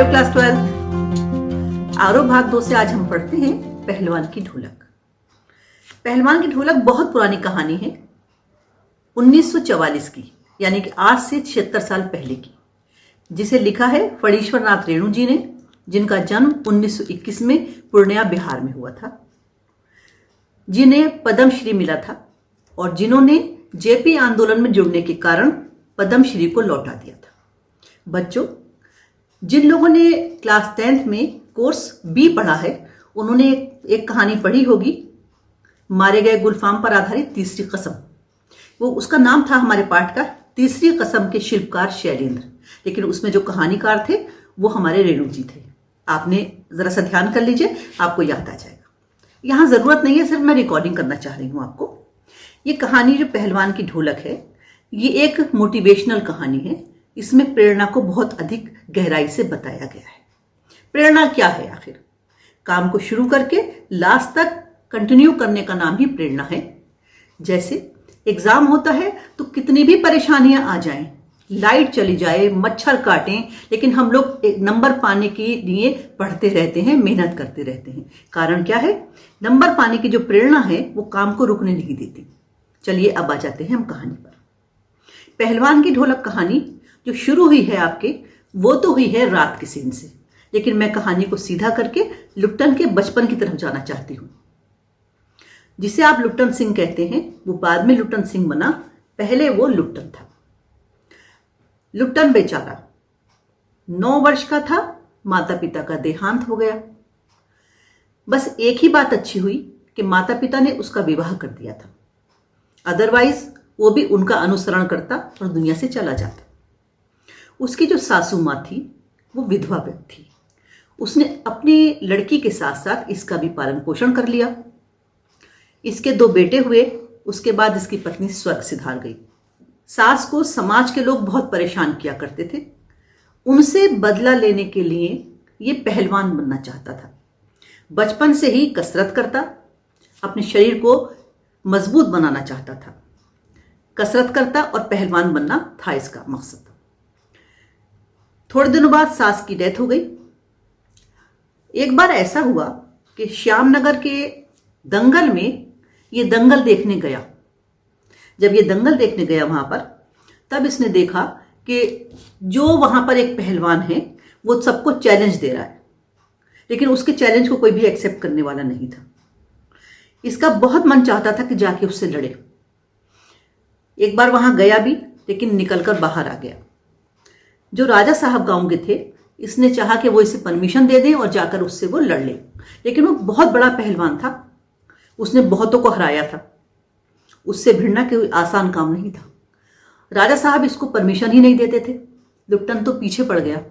Hello class 12 आरो भाग 2 से आज हम पढ़ते हैं पहलवान की ढोलक। पहलवान की ढोलक बहुत पुरानी कहानी है, 1944 की, यानी कि आज से 76 साल पहले की, जिसे लिखा है फणीश्वर नाथ रेणु जी ने, जिनका जन्म 1921 में पूर्णिया बिहार में हुआ था, जिन्हें पद्मश्री मिला था और जिन्होंने जेपी आंदोलन में जुड़ने के कारण पद्मश्री को लौटा दिया था। बच्चों, जिन लोगों ने क्लास 10th में कोर्स बी पढ़ा है उन्होंने एक कहानी पढ़ी होगी, मारे गए गुलफाम पर आधारित तीसरी कसम। वो उसका नाम था हमारे पाठ का तीसरी कसम के शिल्पकार शैलेंद्र, लेकिन उसमें जो कहानीकार थे वो हमारे रेणु जी थे। आपने जरा सा ध्यान कर लीजिए, आपको याद आ जाएगा। यहाँ जरूरत नहीं है, सिर्फ मैं रिकॉर्डिंग करना चाह रही हूँ आपको। ये कहानी जो पहलवान की ढोलक है, ये एक मोटिवेशनल कहानी है। इसमें प्रेरणा को बहुत अधिक गहराई से बताया गया है। प्रेरणा क्या है आखिर? काम को शुरू करके लास्ट तक कंटिन्यू करने का नाम ही प्रेरणा है। जैसे एग्जाम होता है तो कितनी भी परेशानियां आ जाएं, लाइट चली जाए, मच्छर काटें, लेकिन हम लोग नंबर पाने के लिए पढ़ते रहते हैं, मेहनत करते रहते हैं। कारण क्या है? नंबर पाने की जो प्रेरणा है वो काम को रुकने नहीं देती। चलिए अब आ जाते हैं हम कहानी पर। पहलवान की ढोलक कहानी जो शुरू हुई है आपके, वो तो हुई है रात के सीन से, लेकिन मैं कहानी को सीधा करके लुट्टन के बचपन की तरफ जाना चाहती हूं। जिसे आप लुट्टन सिंह कहते हैं वो बाद में लुट्टन सिंह बना, पहले वो लुट्टन था। लुट्टन बेचारा 9 वर्ष का था, माता पिता का देहांत हो गया। बस एक ही बात अच्छी हुई कि माता पिता ने उसका विवाह कर दिया था, अदरवाइज वो भी उनका अनुसरण करता और दुनिया से चला जाता। उसकी जो सासू माँ थी वो विधवा थी। उसने अपनी लड़की के साथ साथ इसका भी पालन पोषण कर लिया। इसके 2 बेटे हुए। उसके बाद इसकी पत्नी स्वर्ग सिधार गई। सास को समाज के लोग बहुत परेशान किया करते थे। उनसे बदला लेने के लिए ये पहलवान बनना चाहता था। बचपन से ही कसरत करता, अपने शरीर को मजबूत बनाना चाहता था। कसरत करता और पहलवान बनना था इसका मकसद। थोड़े दिनों बाद सास की डेथ हो गई। एक बार ऐसा हुआ कि श्यामनगर के दंगल में ये दंगल देखने गया। जब ये दंगल देखने गया वहां पर, तब इसने देखा कि जो वहां पर एक पहलवान है वो सबको चैलेंज दे रहा है, लेकिन उसके चैलेंज को कोई भी एक्सेप्ट करने वाला नहीं था। इसका बहुत मन चाहता था कि जाके उससे लड़े। एक बार वहां गया भी, लेकिन निकलकर बाहर आ गया। जो राजा साहब गांव के थे, इसने चाहा कि वो इसे परमिशन दे दें और जाकर उससे वो लड़ ले, लेकिन वो बहुत बड़ा पहलवान था, उसने बहुतों को हराया था। उससे भिड़ना कोई आसान काम नहीं था। राजा साहब इसको परमिशन ही नहीं देते थे। लुट्टन तो पीछे पड़ गया।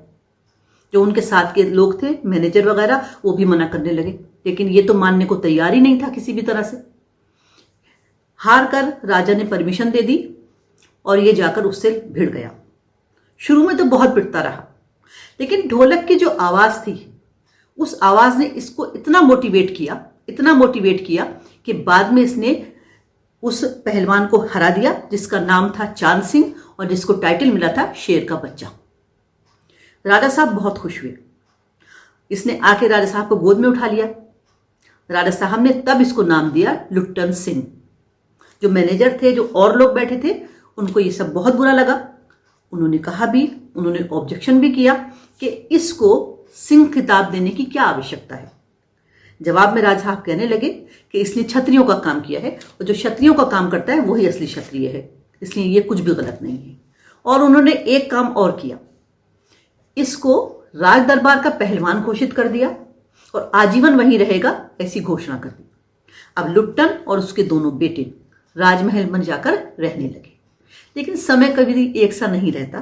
जो उनके साथ के लोग थे, मैनेजर वगैरह, वो भी मना करने लगे, लेकिन ये तो मानने को तैयार ही नहीं था किसी भी तरह से। हार कर राजा ने परमिशन दे दी और ये जाकर उससे भिड़ गया। शुरू में तो बहुत पिटता रहा, लेकिन ढोलक की जो आवाज थी, उस आवाज ने इसको इतना मोटिवेट किया कि बाद में इसने उस पहलवान को हरा दिया, जिसका नाम था चांद सिंह और जिसको टाइटल मिला था शेर का बच्चा। राजा साहब बहुत खुश हुए। इसने आके राजा साहब को गोद में उठा लिया। राजा साहब ने तब इसको नाम दिया लुट्टन सिंह। जो मैनेजर थे, जो और लोग बैठे थे, उनको ये सब बहुत बुरा लगा। उन्होंने कहा भी, उन्होंने ऑब्जेक्शन भी किया कि इसको सिंह खिताब देने की क्या आवश्यकता है। जवाब में राजा साहब कहने लगे कि इसने क्षत्रियों का काम किया है और जो क्षत्रियों का काम करता है वही असली क्षत्रिय है, इसलिए ये कुछ भी गलत नहीं है। और उन्होंने एक काम और किया, इसको राज दरबार का पहलवान घोषित कर दिया और आजीवन वहीं रहेगा, ऐसी घोषणा कर दी। अब लुट्टन और उसके दोनों बेटे राजमहल में जाकर रहने लगे। लेकिन समय कभी एक सा नहीं रहता।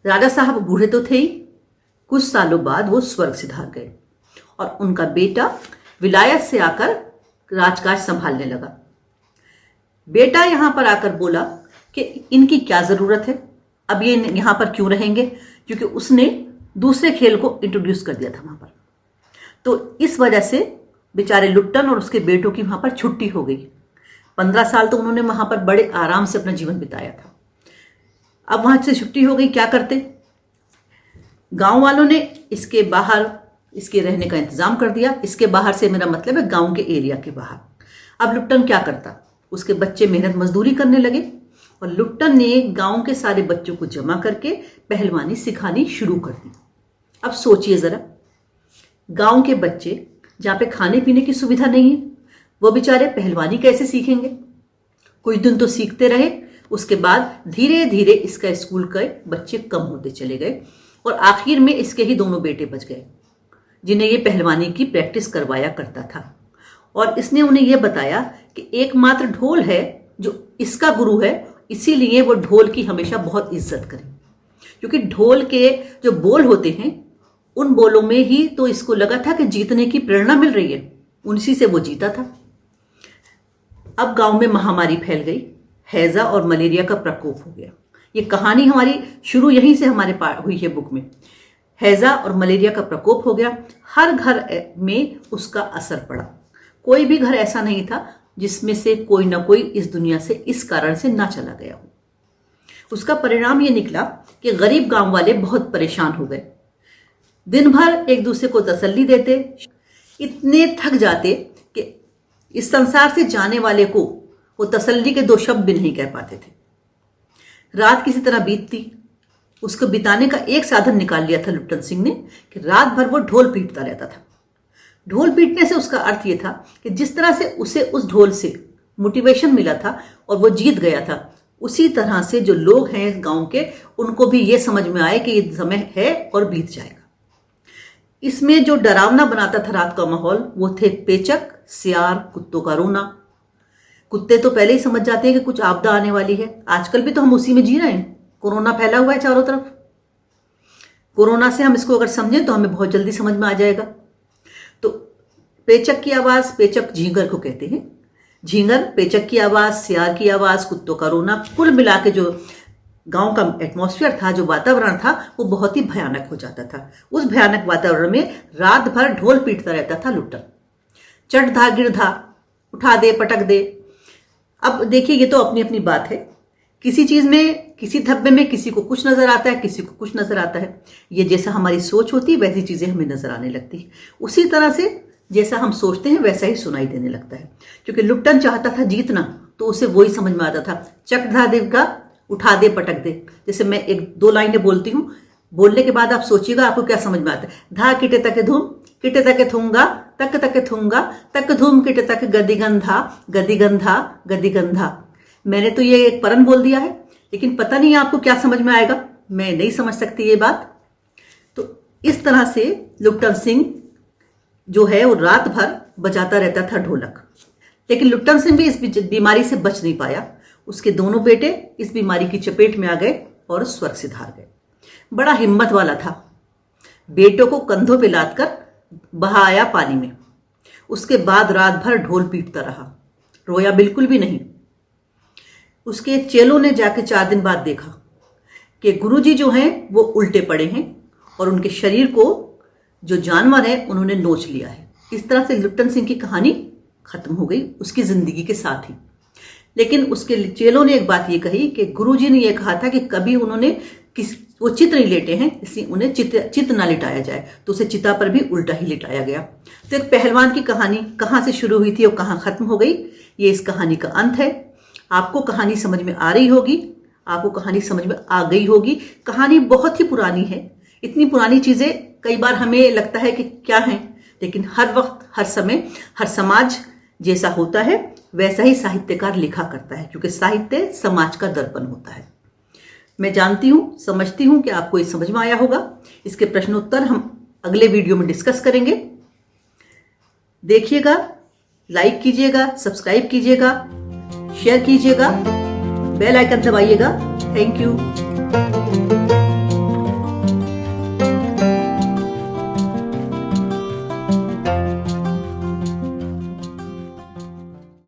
राजा साहब बूढ़े तो थे ही, कुछ सालों बाद वो स्वर्ग सिधार गए और उनका बेटा विलायत से आकर राजकाज संभालने लगा। बेटा यहां पर आकर बोला कि इनकी क्या जरूरत है, अब ये यहां पर क्यों रहेंगे, क्योंकि उसने दूसरे खेल को इंट्रोड्यूस कर दिया था वहां पर। तो इस वजह से बेचारे लुट्टन और उसके बेटों की वहां पर छुट्टी हो गई। 15 साल तो उन्होंने वहां पर बड़े आराम से अपना जीवन बिताया था। अब वहां से छुट्टी हो गई, क्या करते? गांव वालों ने इसके बाहर इसके रहने का इंतजाम कर दिया। इसके बाहर से मेरा मतलब है गांव के एरिया के बाहर। अब लुट्टन क्या करता, उसके बच्चे मेहनत मजदूरी करने लगे और लुट्टन ने गांव के सारे बच्चों को जमा करके पहलवानी सिखानी शुरू कर दी। अब सोचिए जरा, गांव के बच्चे जहां पे खाने पीने की सुविधा नहीं है, वो बेचारे पहलवानी कैसे सीखेंगे? कुछ दिन तो सीखते रहे, उसके बाद धीरे धीरे इसका स्कूल के बच्चे कम होते चले गए और आखिर में इसके ही दोनों बेटे बच गए जिन्हें ये पहलवानी की प्रैक्टिस करवाया करता था। और इसने उन्हें यह बताया कि एकमात्र ढोल है जो इसका गुरु है, इसीलिए वो ढोल की हमेशा बहुत इज्जत करें, क्योंकि ढोल के जो बोल होते हैं उन बोलों में ही तो इसको लगा था कि जीतने की प्रेरणा मिल रही है, उनसी से वो जीता था। अब गांव में महामारी फैल गई, हैजा और मलेरिया का प्रकोप हो गया। ये कहानी हमारी शुरू यहीं से हमारे पास हुई है बुक में। हैजा और मलेरिया का प्रकोप हो गया, हर घर में उसका असर पड़ा। कोई भी घर ऐसा नहीं था जिसमें से कोई ना कोई इस दुनिया से इस कारण से ना चला गया हो। उसका परिणाम ये निकला कि गरीब गांव वाले बहुत परेशान हो गए। दिन भर एक दूसरे को तसल्ली देते, इतने थक जाते कि इस संसार से जाने वाले को वो तसल्ली के 2 शब्द भी नहीं कह पाते थे। रात किसी तरह बीतती, उसको बिताने का एक साधन निकाल लिया था लुट्टन सिंह ने कि रात भर वो ढोल पीटता रहता था। ढोल पीटने से उसका अर्थ ये था कि जिस तरह से उसे उस ढोल से मोटिवेशन मिला था और वो जीत गया था, उसी तरह से जो लोग हैं गांव के, उनको भी ये समझ में आए कि ये समय है और बीत जाएगा। इसमें जो डरावना बनाता था रात का माहौल, वो थे पेचक, सियार, कुत्तों का रोना। कुत्ते तो पहले ही समझ जाते हैं कि कुछ आपदा आने वाली है। आजकल भी तो हम उसी में जी रहे हैं, कोरोना फैला हुआ है चारों तरफ। कोरोना से हम इसको अगर समझें तो हमें बहुत जल्दी समझ में आ जाएगा। तो पेचक की आवाज, पेचक झींगर को कहते हैं, झींगर, पेचक की आवाज, सियार की आवाज, कुत्तों का रोना, कुल मिला के जो गांव का एटमॉस्फेयर था, जो वातावरण था, वो बहुत ही भयानक हो जाता था। उस भयानक वातावरण में रात भर ढोल पीटता रहता था लुट्टन। चढ़ धा गिर धा, उठा दे पटक दे। अब देखिए, ये तो अपनी अपनी बात है। किसी चीज में, किसी धब्बे में किसी को कुछ नजर आता है, किसी को कुछ नजर आता है। ये जैसा हमारी सोच होती है वैसी चीजें हमें नजर आने लगती है। उसी तरह से जैसा हम सोचते हैं वैसा ही सुनाई देने लगता है। क्योंकि लुट्टन चाहता था जीतना, तो उसे वही समझ में आता था, चक धा दे का, उठा दे पटक दे। जैसे मैं 1-2 लाइनें बोलती हूँ, बोलने के बाद आप सोचिएगा आपको क्या समझ में आता है। धा किटे तक धूम, किटे तक थूंगा, तक तक थूंगा, तक धूम किटे तक गदिगंधा, गदिगंधा, गदिगंधा। मैंने तो ये एक परन बोल दिया है, लेकिन पता नहीं आपको क्या समझ में आएगा, मैं नहीं समझ सकती ये बात। तो इस तरह से लुट्टन सिंह जो है वो रात भर बजाता रहता था ढोलक। लेकिन लुट्टन सिंह भी इस बीमारी से बच नहीं पाया। उसके दोनों बेटे इस बीमारी की चपेट में आ गए और स्वर्ग सिधार गए। बड़ा हिम्मत वाला था, बेटों को कंधों पे लाद कर बहाया पानी में। उसके बाद रात भर ढोल पीटता रहा, रोया बिल्कुल भी नहीं। उसके चेलों ने जाके 4 दिन बाद देखा कि गुरुजी जो हैं वो उल्टे पड़े हैं और उनके शरीर को जो जानवर है उन्होंने नोच लिया है। इस तरह से लुट्टन सिंह की कहानी खत्म हो गई उसकी जिंदगी के साथ ही। लेकिन उसके चेलों ने एक बात ये कही कि गुरुजी ने यह कहा था कि कभी उन्होंने वो चित नहीं लेटे हैं, इसलिए उन्हें चित ना लिटाया जाए, तो उसे चिता पर भी उल्टा ही लिटाया गया। तो एक पहलवान की कहानी कहाँ से शुरू हुई थी और कहाँ खत्म हो गई, ये इस कहानी का अंत है। आपको कहानी समझ में आ रही होगी, आपको कहानी समझ में आ गई होगी। कहानी बहुत ही पुरानी है। इतनी पुरानी चीजें कई बार हमें लगता है कि क्या है, लेकिन हर वक्त, हर समय, हर समाज जैसा होता है वैसा ही साहित्यकार लिखा करता है, क्योंकि साहित्य समाज का दर्पण होता है। मैं जानती हूं, समझती हूं कि आपको ये समझ में आया होगा। इसके प्रश्नोत्तर हम अगले वीडियो में डिस्कस करेंगे। देखिएगा, लाइक कीजिएगा, सब्सक्राइब कीजिएगा, शेयर कीजिएगा, बेल आइकन दबाइएगा। Thank you.